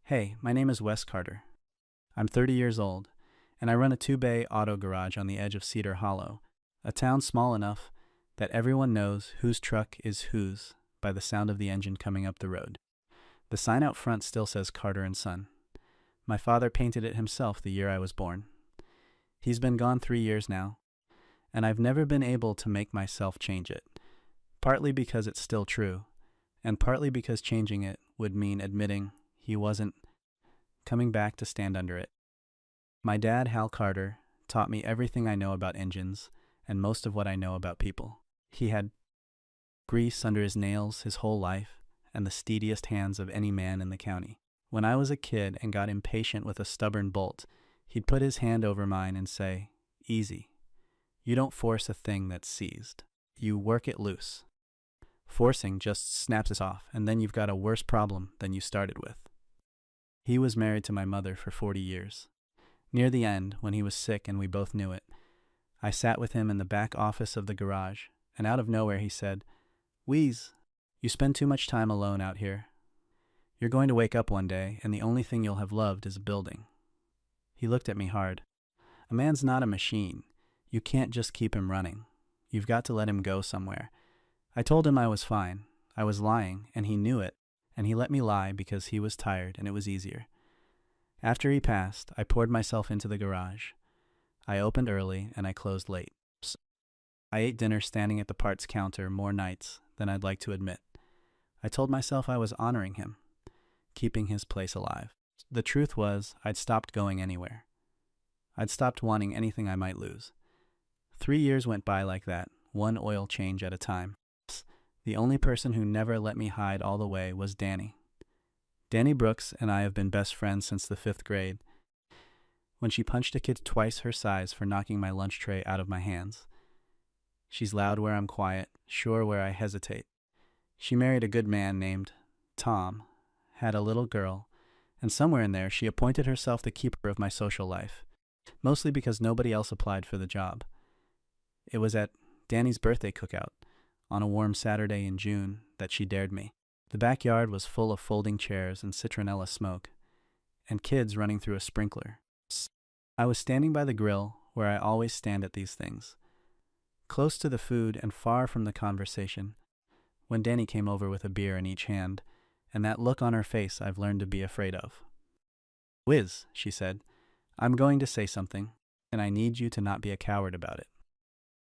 Hey, my name is Wes Carter. I'm 30 years old, and I run a two-bay auto garage on the edge of Cedar Hollow, a town small enough that everyone knows whose truck is whose by the sound of the engine coming up the road. The sign out front still says Carter and Son. My father painted it himself the year I was born. He's been gone 3 years now, and I've never been able to make myself change it, partly because it's still true, and partly because changing it would mean admitting he wasn't coming back to stand under it. My dad, Hal Carter, taught me everything I know about engines and most of what I know about people. He had grease under his nails his whole life and the steadiest hands of any man in the county. When I was a kid and got impatient with a stubborn bolt, he'd put his hand over mine and say, "Easy. You don't force a thing that's seized. You work it loose. Forcing just snaps it off, and then you've got a worse problem than you started with." He was married to my mother for 40 years. Near the end, when he was sick and we both knew it, I sat with him in the back office of the garage, and out of nowhere he said, "Wheeze, you spend too much time alone out here. You're going to wake up one day, and the only thing you'll have loved is a building." He looked at me hard. "A man's not a machine. You can't just keep him running. You've got to let him go somewhere." I told him I was fine. I was lying, and he knew it, and he let me lie because he was tired and it was easier. After he passed, I poured myself into the garage. I opened early and I closed late. I ate dinner standing at the parts counter more nights than I'd like to admit. I told myself I was honoring him, keeping his place alive. The truth was, I'd stopped going anywhere. I'd stopped wanting anything I might lose. 3 years went by like that, one oil change at a time. The only person who never let me hide all the way was Danny. Danny Brooks and I have been best friends since the 5th grade, when she punched a kid twice her size for knocking my lunch tray out of my hands. She's loud where I'm quiet, sure where I hesitate. She married a good man named Tom, had a little girl, and somewhere in there she appointed herself the keeper of my social life, mostly because nobody else applied for the job. It was at Danny's birthday cookout, on a warm Saturday in June, that she dared me. The backyard was full of folding chairs and citronella smoke, and kids running through a sprinkler. I was standing by the grill, where I always stand at these things, close to the food and far from the conversation, when Danny came over with a beer in each hand, and that look on her face I've learned to be afraid of. "Whiz," she said, "I'm going to say something, and I need you to not be a coward about it."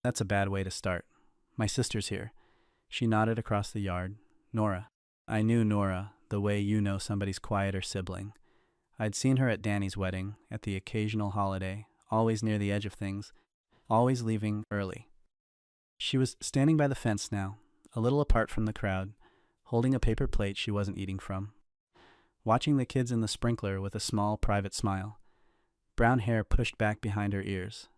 That's a bad way to start. "My sister's here." She nodded across the yard. "Nora." I knew Nora the way you know somebody's quieter sibling. I'd seen her at Danny's wedding, at the occasional holiday, always near the edge of things, always leaving early. She was standing by the fence now, a little apart from the crowd, holding a paper plate she wasn't eating from, watching the kids in the sprinkler with a small private smile, brown hair pushed back behind her ears,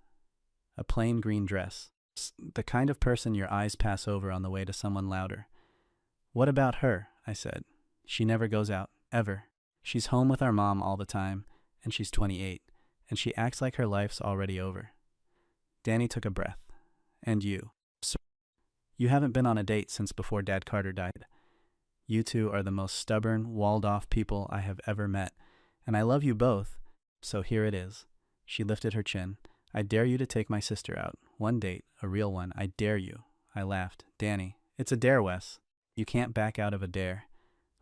a plain green dress. The kind of person your eyes pass over on the way to someone louder. "What about her?" I said. "She never goes out, ever. She's home with our mom all the time, and she's 28, and she acts like her life's already over." Danny took a breath. "And you? Sir, you haven't been on a date since before Dad Carter died. You two are the most stubborn, walled-off people I have ever met, and I love you both, so here it is." She lifted her chin. "I dare you to take my sister out. One date, a real one. I dare you." I laughed. "Danny, it's a dare, Wes. You can't back out of a dare.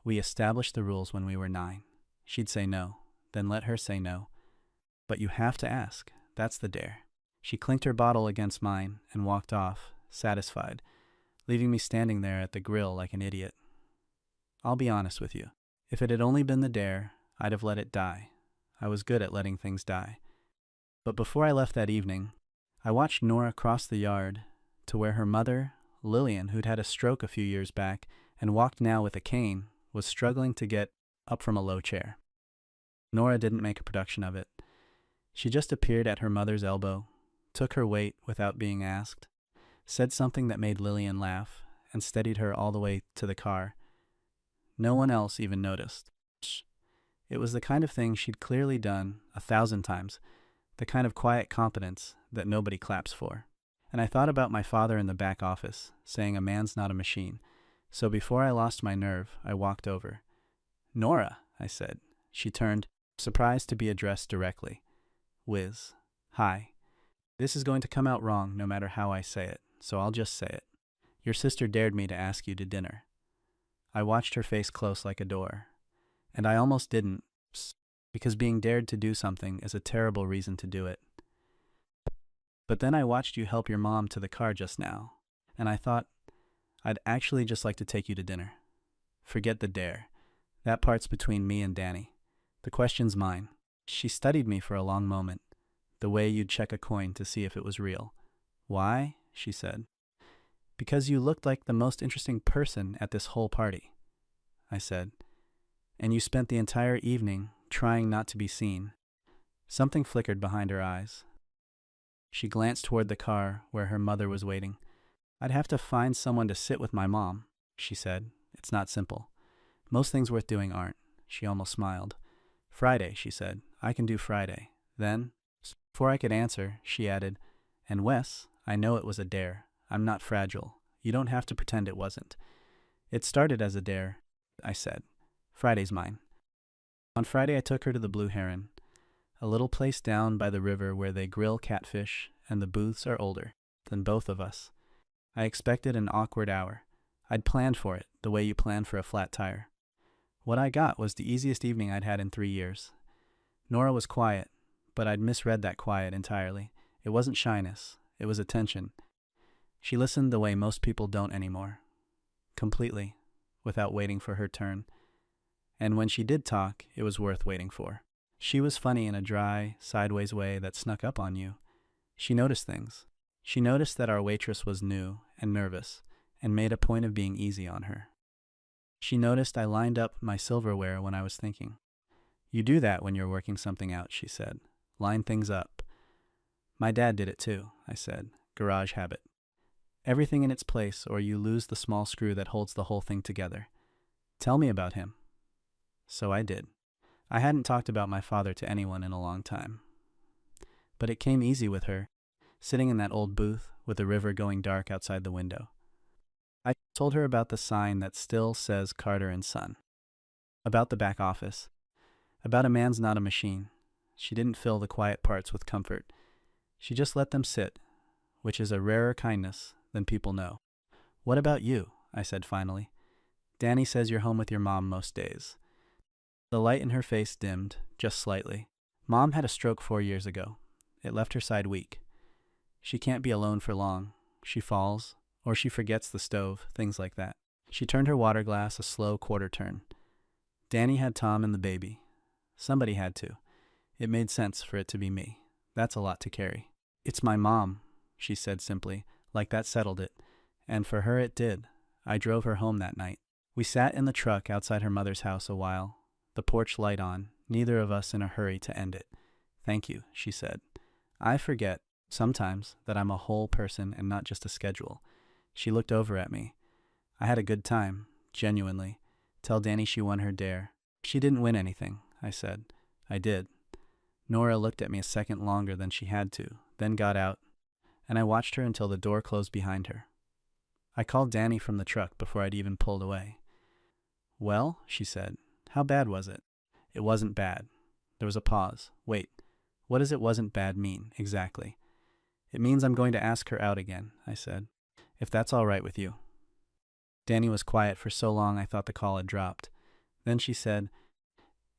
We established the rules when we were 9. She'd say no, then let her say no. But you have to ask. That's the dare." She clinked her bottle against mine and walked off, satisfied, leaving me standing there at the grill like an idiot. I'll be honest with you. If it had only been the dare, I'd have let it die. I was good at letting things die. But before I left that evening, I watched Nora cross the yard to where her mother, Lillian, who'd had a stroke a few years back and walked now with a cane, was struggling to get up from a low chair. Nora didn't make a production of it. She just appeared at her mother's elbow, took her weight without being asked, said something that made Lillian laugh, and steadied her all the way to the car. No one else even noticed. It was the kind of thing she'd clearly done 1,000 times, the kind of quiet competence that nobody claps for. And I thought about my father in the back office, saying a man's not a machine. So before I lost my nerve, I walked over. "Nora," I said. She turned, surprised to be addressed directly. Wiz. Hi. This is going to come out wrong no matter how I say it, so I'll just say it. Your sister dared me to ask you to dinner. I watched her face close like a door. And I almost didn't, because being dared to do something is a terrible reason to do it. But then I watched you help your mom to the car just now, and I thought, I'd actually just like to take you to dinner. Forget the dare. That part's between me and Danny. The question's mine. She studied me for a long moment, the way you'd check a coin to see if it was real. Why? She said. Because you looked like the most interesting person at this whole party, I said. And you spent the entire evening trying not to be seen. Something flickered behind her eyes. She glanced toward the car where her mother was waiting. I'd have to find someone to sit with my mom, she said. It's not simple. Most things worth doing aren't. She almost smiled. Friday, she said. I can do Friday. Then, before I could answer, she added, and Wes, I know it was a dare. I'm not fragile. You don't have to pretend it wasn't. It started as a dare, I said. Friday's mine. On Friday, I took her to the Blue Heron, a little place down by the river where they grill catfish and the booths are older than both of us. I expected an awkward hour. I'd planned for it, the way you plan for a flat tire. What I got was the easiest evening I'd had in 3 years. Nora was quiet, but I'd misread that quiet entirely. It wasn't shyness, it was attention. She listened the way most people don't anymore. Completely, without waiting for her turn. And when she did talk, it was worth waiting for. She was funny in a dry, sideways way that snuck up on you. She noticed things. She noticed that our waitress was new and nervous, and made a point of being easy on her. She noticed I lined up my silverware when I was thinking. You do that when you're working something out, she said. Line things up. My dad did it too, I said. Garage habit. Everything in its place, or you lose the small screw that holds the whole thing together. Tell me about him. So I did. I hadn't talked about my father to anyone in a long time. But it came easy with her, sitting in that old booth with the river going dark outside the window. I told her about the sign that still says Carter and Son, about the back office, about a man's not a machine. She didn't fill the quiet parts with comfort. She just let them sit, which is a rarer kindness than people know. What about you? I said finally. Danny says you're home with your mom most days. The light in her face dimmed, just slightly. Mom had a stroke 4 years ago. It left her side weak. She can't be alone for long. She falls, or she forgets the stove, things like that. She turned her water glass a slow quarter turn. Danny had Tom and the baby. Somebody had to. It made sense for it to be me. That's a lot to carry. It's my mom, she said simply, like that settled it. And for her it did. I drove her home that night. We sat in the truck outside her mother's house a while, the porch light on, neither of us in a hurry to end it. Thank you, she said. I forget, sometimes, that I'm a whole person and not just a schedule. She looked over at me. I had a good time, genuinely. Tell Danny she won her dare. She didn't win anything, I said. I did. Nora looked at me a second longer than she had to, then got out, and I watched her until the door closed behind her. I called Danny from the truck before I'd even pulled away. Well, she said, how bad was it? It wasn't bad. There was a pause. Wait, what does it wasn't bad mean, exactly? It means I'm going to ask her out again, I said, if that's all right with you. Danny was quiet for so long I thought the call had dropped. Then she said,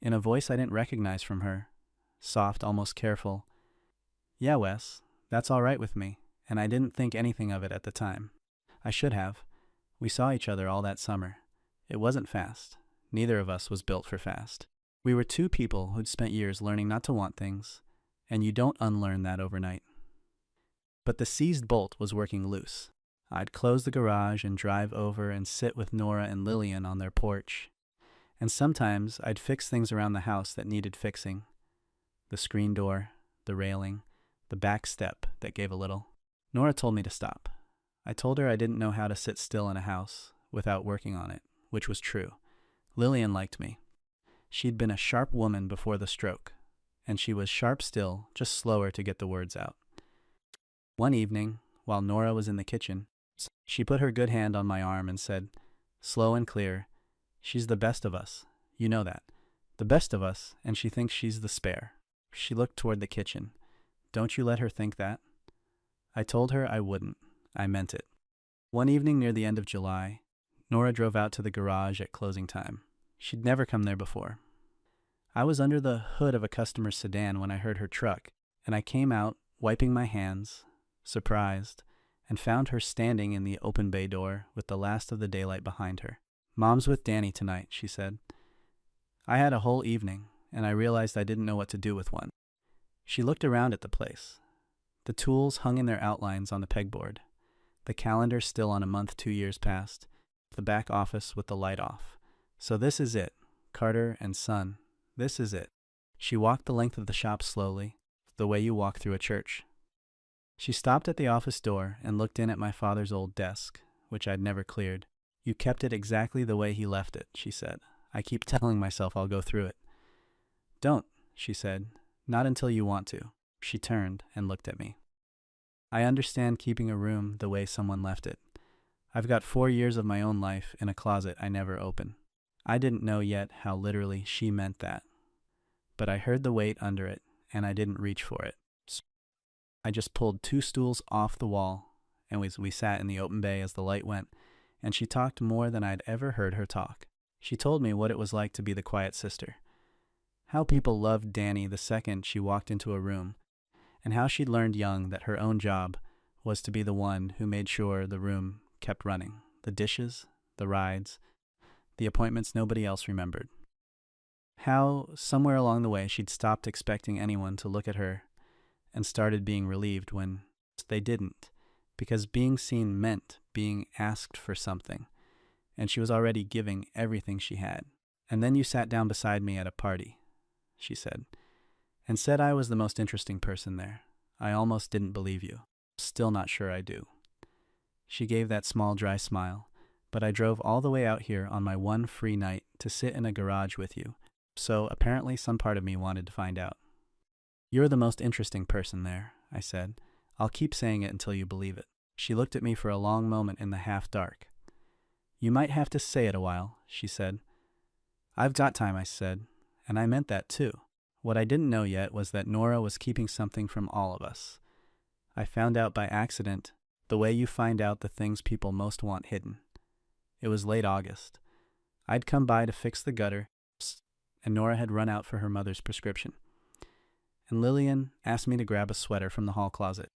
in a voice I didn't recognize from her, soft, almost careful, yeah, Wes, that's all right with me, and I didn't think anything of it at the time. I should have. We saw each other all that summer. It wasn't fast. Neither of us was built for fast. We were two people who'd spent years learning not to want things, and you don't unlearn that overnight. But the seized bolt was working loose. I'd close the garage and drive over and sit with Nora and Lillian on their porch. And sometimes I'd fix things around the house that needed fixing. The screen door, the railing, the back step that gave a little. Nora told me to stop. I told her I didn't know how to sit still in a house without working on it, which was true. Lillian liked me. She'd been a sharp woman before the stroke, and she was sharp still, just slower to get the words out. One evening, while Nora was in the kitchen, she put her good hand on my arm and said, slow and clear, she's the best of us, you know that. The best of us, and she thinks she's the spare. She looked toward the kitchen. Don't you let her think that. I told her I wouldn't. I meant it. One evening near the end of July, Nora drove out to the garage at closing time. She'd never come there before. I was under the hood of a customer's sedan when I heard her truck, and I came out, wiping my hands, surprised, and found her standing in the open bay door with the last of the daylight behind her. "Mom's with Danny tonight," she said. I had a whole evening, and I realized I didn't know what to do with one. She looked around at the place. The tools hung in their outlines on the pegboard. The calendar still on a month 2 years past. The back office with the light off. So this is it. Carter and Son. This is it. She walked the length of the shop slowly, the way you walk through a church. She stopped at the office door and looked in at my father's old desk, which I'd never cleared. "You kept it exactly the way he left it," she said. "I keep telling myself I'll go through it." "Don't," she said. "Not until you want to." She turned and looked at me. "I understand keeping a room the way someone left it. I've got 4 years of my own life in a closet I never open." I didn't know yet how literally she meant that. But I heard the weight under it, and I didn't reach for it. I just pulled 2 stools off the wall, and we sat in the open bay as the light went, and she talked more than I'd ever heard her talk. She told me what it was like to be the quiet sister, how people loved Danny the second she walked into a room, and how she'd learned young that her own job was to be the one who made sure the room kept running, the dishes, the rides, the appointments nobody else remembered. How, somewhere along the way, she'd stopped expecting anyone to look at her and started being relieved when they didn't, because being seen meant being asked for something, and she was already giving everything she had. "And then you sat down beside me at a party," she said, "and said I was the most interesting person there. I almost didn't believe you. Still not sure I do." She gave that small, dry smile. "But I drove all the way out here on my one free night to sit in a garage with you, so apparently some part of me wanted to find out." "You're the most interesting person there," I said. "I'll keep saying it until you believe it." She looked at me for a long moment in the half-dark. "You might have to say it a while," she said. "I've got time," I said, and I meant that too. What I didn't know yet was that Nora was keeping something from all of us. I found out by accident, the way you find out the things people most want hidden. It was late August. I'd come by to fix the gutter, and Nora had run out for her mother's prescription. And Lillian asked me to grab a sweater from the hall closet.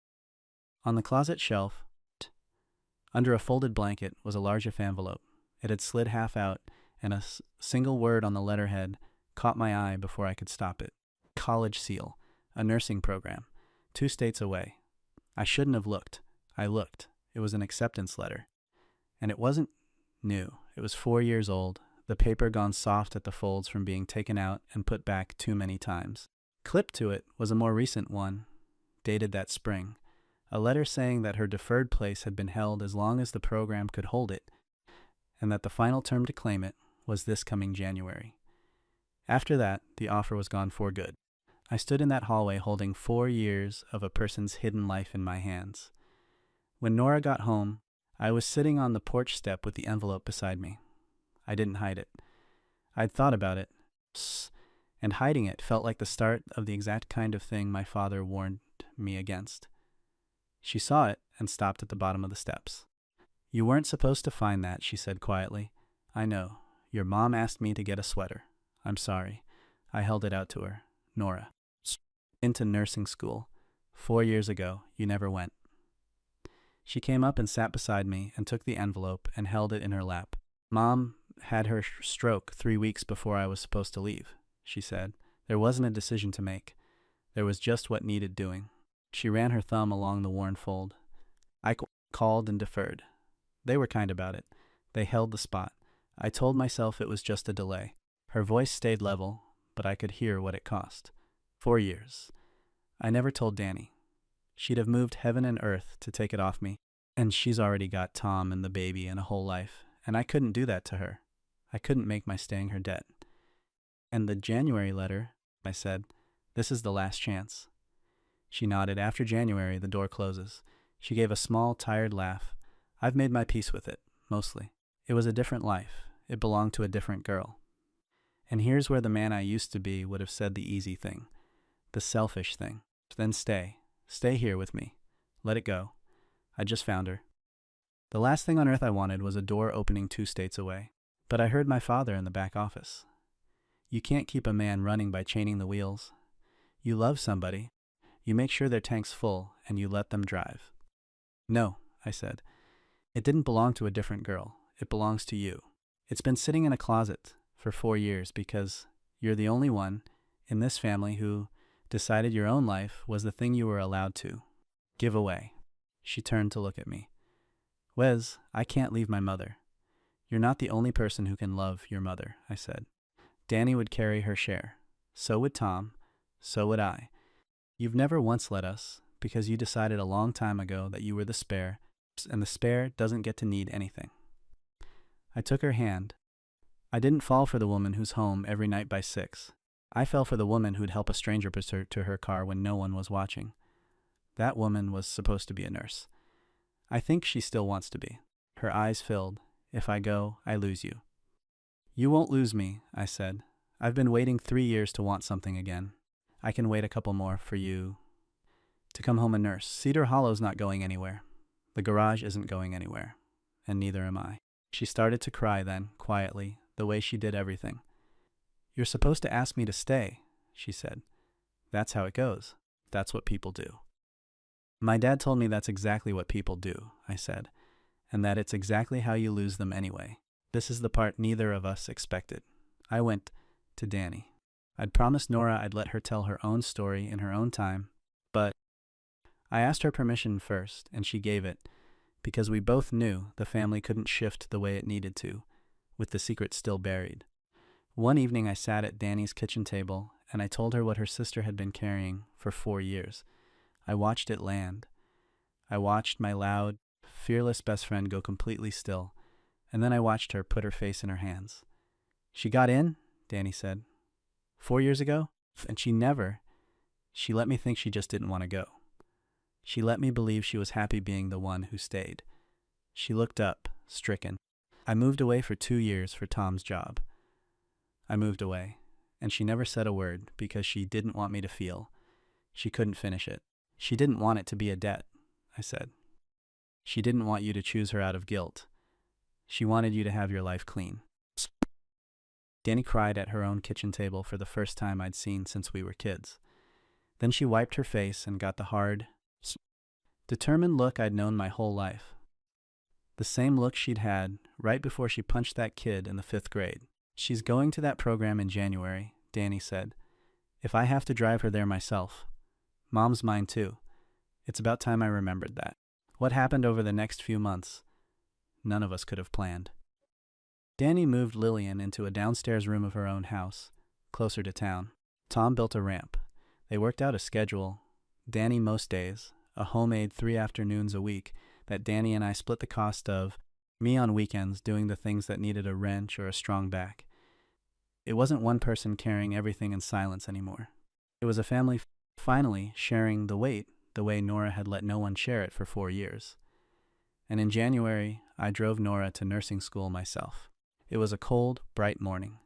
On the closet shelf, under a folded blanket, was a large envelope. It had slid half out, and a single word on the letterhead caught my eye before I could stop it. College seal, a nursing program, 2 states away. I shouldn't have looked. I looked. It was an acceptance letter. And it wasn't new. It was 4 years old, the paper gone soft at the folds from being taken out and put back too many times. Clipped to it was a more recent one, dated that spring, a letter saying that her deferred place had been held as long as the program could hold it, and that the final term to claim it was this coming January. After that, the offer was gone for good. I stood in that hallway holding 4 years of a person's hidden life in my hands. When Nora got home, I was sitting on the porch step with the envelope beside me. I didn't hide it. I'd thought about it, and hiding it felt like the start of the exact kind of thing my father warned me against. She saw it and stopped at the bottom of the steps. "You weren't supposed to find that," she said quietly. "I know. Your mom asked me to get a sweater. I'm sorry." I held it out to her. "Nora. Into nursing school. 4 years ago. You never went." She came up and sat beside me and took the envelope and held it in her lap. "Mom had her stroke 3 weeks before I was supposed to leave," she said. "There wasn't a decision to make. There was just what needed doing." She ran her thumb along the worn fold. I called and deferred. They were kind about it. They held the spot. I told myself it was just a delay. Her voice stayed level, but I could hear what it cost. 4 years. I never told Danny. She'd have moved heaven and earth to take it off me, and she's already got Tom and the baby and a whole life, and I couldn't do that to her. I couldn't make my staying her debt. "And the January letter," I said, "this is the last chance." She nodded. "After January, the door closes." She gave a small, tired laugh. "I've made my peace with it, mostly. It was a different life. It belonged to a different girl. And here's where the man I used to be would have said the easy thing, the selfish thing. Then stay. Stay here with me. Let it go. I just found her. The last thing on earth I wanted was a door opening 2 states away. But I heard my father in the back office. You can't keep a man running by chaining the wheels. You love somebody. You make sure their tank's full, and you let them drive. No, I said. It didn't belong to a different girl. It belongs to you. It's been sitting in a closet for 4 years because you're the only one in this family who decided your own life was the thing you were allowed to give away. She turned to look at me. Wes, I can't leave my mother. You're not the only person who can love your mother, I said. Danny would carry her share. So would Tom. So would I. You've never once let us, because you decided a long time ago that you were the spare, and the spare doesn't get to need anything. I took her hand. I didn't fall for the woman who's home every night by 6. I fell for the woman who'd help a stranger to her car when no one was watching. That woman was supposed to be a nurse. I think she still wants to be. Her eyes filled. If I go, I lose you. You won't lose me, I said. I've been waiting 3 years to want something again. I can wait a couple more for you to come home a nurse. Cedar Hollow's not going anywhere. The garage isn't going anywhere. And neither am I. She started to cry then, quietly, the way she did everything. You're supposed to ask me to stay, she said. That's how it goes. That's what people do. My dad told me that's exactly what people do, I said, and that it's exactly how you lose them anyway. This is the part neither of us expected. I went to Danny. I'd promised Nora I'd let her tell her own story in her own time, but I asked her permission first, and she gave it, because we both knew the family couldn't shift the way it needed to, with the secret still buried. One evening I sat at Danny's kitchen table, and I told her what her sister had been carrying for 4 years. I watched it land. I watched my loud, fearless best friend go completely still, and then I watched her put her face in her hands. She got in, Danny said. 4 years ago? And she let me think she just didn't want to go. She let me believe she was happy being the one who stayed. She looked up, stricken. I moved away for 2 years for Tom's job. I moved away, and she never said a word because she didn't want me to feel. She couldn't finish it. She didn't want it to be a debt, I said. She didn't want you to choose her out of guilt. She wanted you to have your life clean. Danny cried at her own kitchen table for the first time I'd seen since we were kids. Then she wiped her face and got the hard, determined look I'd known my whole life. The same look she'd had right before she punched that kid in the 5th grade. She's going to that program in January, Danny said. If I have to drive her there myself. Mom's mine too. It's about time I remembered that. What happened over the next few months, none of us could have planned. Danny moved Lillian into a downstairs room of her own house, closer to town. Tom built a ramp. They worked out a schedule, Danny most days, a homemade 3 afternoons a week that Danny and I split the cost of, me on weekends doing the things that needed a wrench or a strong back. It wasn't one person carrying everything in silence anymore. It was a family finally sharing the weight the way Nora had let no one share it for 4 years. And in January, I drove Nora to nursing school myself. It was a cold, bright morning.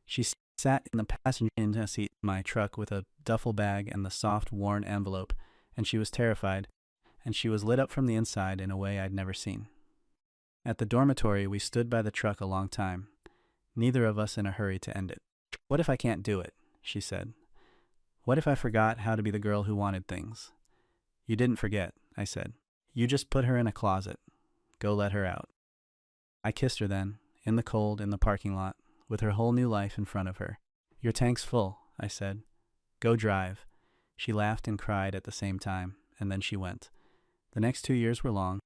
She sat in the passenger seat of my truck with a duffel bag and the soft, worn envelope, and she was terrified, and she was lit up from the inside in a way I'd never seen. At the dormitory, we stood by the truck a long time, neither of us in a hurry to end it. What if I can't do it? She said. What if I forgot how to be the girl who wanted things? You didn't forget, I said. You just put her in a closet. Go let her out. I kissed her then, in the cold, in the parking lot, with her whole new life in front of her. Your tank's full, I said. Go drive. She laughed and cried at the same time, and then she went. The next 2 years were long,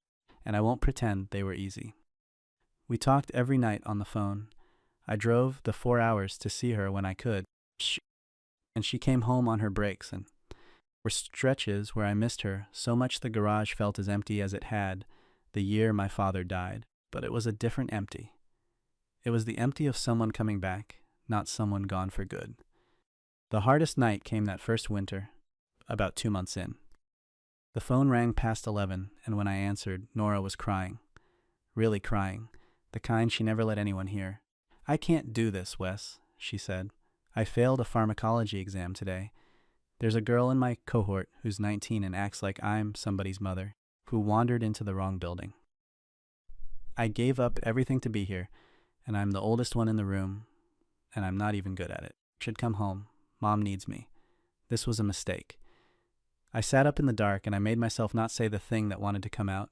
and I won't pretend they were easy. We talked every night on the phone. I drove the 4 hours to see her when I could, and she came home on her breaks, and there were stretches where I missed her so much the garage felt as empty as it had the year my father died, but it was a different empty. It was the empty of someone coming back, not someone gone for good. The hardest night came that first winter, about 2 months in. The phone rang past 11, and when I answered, Nora was crying. Really crying, the kind she never let anyone hear. I can't do this, Wes, she said. I failed a pharmacology exam today. There's a girl in my cohort who's 19 and acts like I'm somebody's mother, who wandered into the wrong building. I gave up everything to be here, and I'm the oldest one in the room, and I'm not even good at it. Should come home. Mom needs me. This was a mistake. I sat up in the dark and I made myself not say the thing that wanted to come out.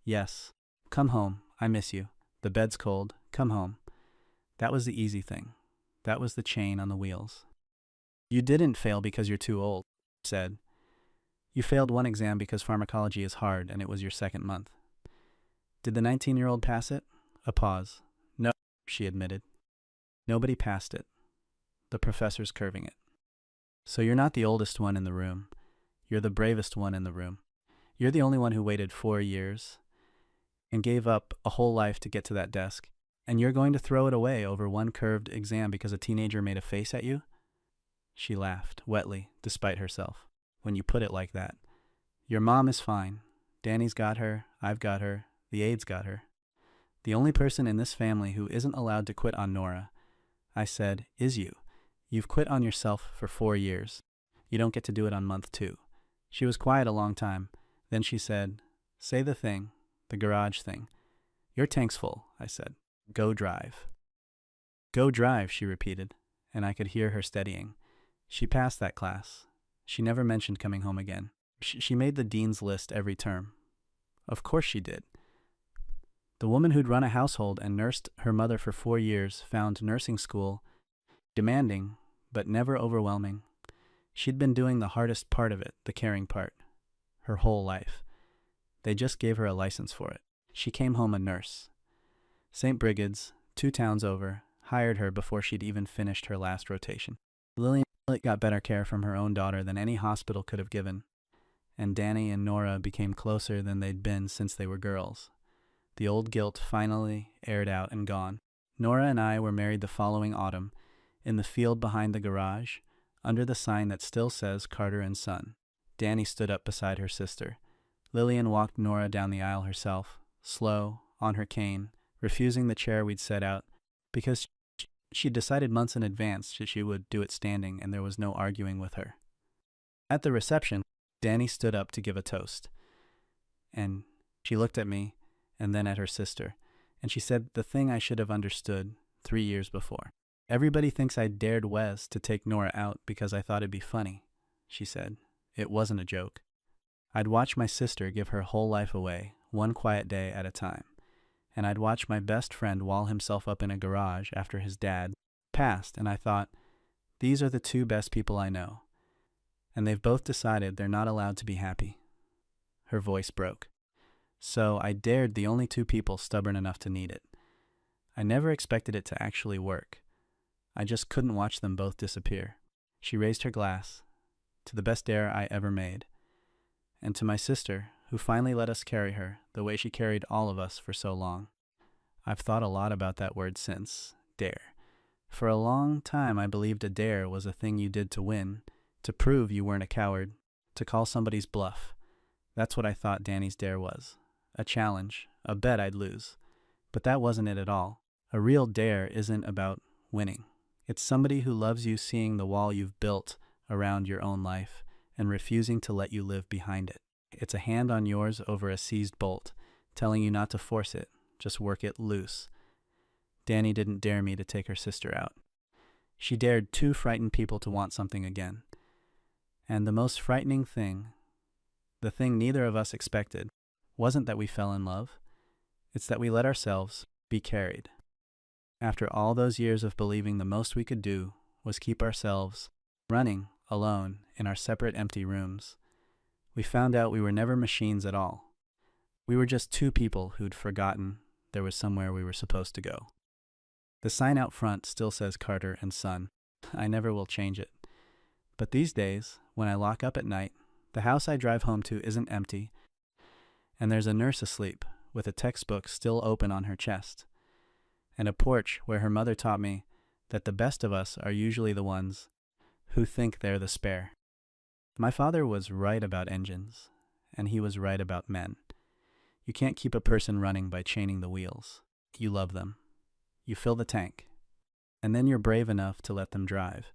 Yes. Come home. I miss you. The bed's cold. Come home. That was the easy thing. That was the chain on the wheels. You didn't fail because you're too old, I said. You failed one exam because pharmacology is hard and it was your second month. Did the 19-year-old pass it? A pause. No, she admitted. Nobody passed it. The professor's curving it. So you're not the oldest one in the room. You're the bravest one in the room. You're the only one who waited 4 years and gave up a whole life to get to that desk. And you're going to throw it away over one curved exam because a teenager made a face at you? She laughed, wetly, despite herself. When you put it like that. Your mom is fine. Danny's got her. I've got her. The aide's got her. The only person in this family who isn't allowed to quit on Nora, I said, is you. You've quit on yourself for 4 years. You don't get to do it on month 2. She was quiet a long time. Then she said, say the thing, the garage thing. Your tank's full, I said. Go drive. Go drive, she repeated, and I could hear her steadying. She passed that class. She never mentioned coming home again. She made the dean's list every term. Of course she did. The woman who'd run a household and nursed her mother for 4 years found nursing school demanding, but never overwhelming. She'd been doing the hardest part of it, the caring part, her whole life. They just gave her a license for it. She came home a nurse. St. Brigid's, 2 towns over, hired her before she'd even finished her last rotation. Lillian got better care from her own daughter than any hospital could have given, and Danny and Nora became closer than they'd been since they were girls. The old guilt finally aired out and gone. Nora and I were married the following autumn, in the field behind the garage, under the sign that still says Carter and Son. Danny stood up beside her sister. Lillian walked Nora down the aisle herself, slow, on her cane, refusing the chair we'd set out, because she'd decided months in advance that she would do it standing and there was no arguing with her. At the reception, Danny stood up to give a toast. And she looked at me, and then at her sister, and she said the thing I should have understood 3 years before. Everybody thinks I dared Wes to take Nora out because I thought it'd be funny, she said. It wasn't a joke. I'd watch my sister give her whole life away, one quiet day at a time. And I'd watch my best friend wall himself up in a garage after his dad passed, and I thought, these are the 2 best people I know. And they've both decided they're not allowed to be happy. Her voice broke. So I dared the only 2 people stubborn enough to need it. I never expected it to actually work. I just couldn't watch them both disappear. She raised her glass, to the best dare I ever made, and to my sister, who finally let us carry her the way she carried all of us for so long. I've thought a lot about that word since, dare. For a long time I believed a dare was a thing you did to win, to prove you weren't a coward, to call somebody's bluff. That's what I thought Danny's dare was. A challenge, a bet I'd lose. But that wasn't it at all. A real dare isn't about winning. It's somebody who loves you seeing the wall you've built around your own life and refusing to let you live behind it. It's a hand on yours over a seized bolt, telling you not to force it, just work it loose. Danny didn't dare me to take her sister out. She dared 2 frightened people to want something again. And the most frightening thing, the thing neither of us expected, wasn't that we fell in love. It's that we let ourselves be carried. After all those years of believing the most we could do was keep ourselves running alone in our separate empty rooms, we found out we were never machines at all. We were just 2 people who'd forgotten there was somewhere we were supposed to go. The sign out front still says Carter and Son. I never will change it. But these days, when I lock up at night, the house I drive home to isn't empty, and there's a nurse asleep with a textbook still open on her chest, and a porch where her mother taught me that the best of us are usually the ones who think they're the spare. My father was right about engines, and he was right about men. You can't keep a person running by chaining the wheels. You love them. You fill the tank. And then you're brave enough to let them drive.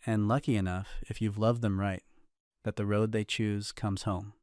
And lucky enough, if you've loved them right, that the road they choose comes home.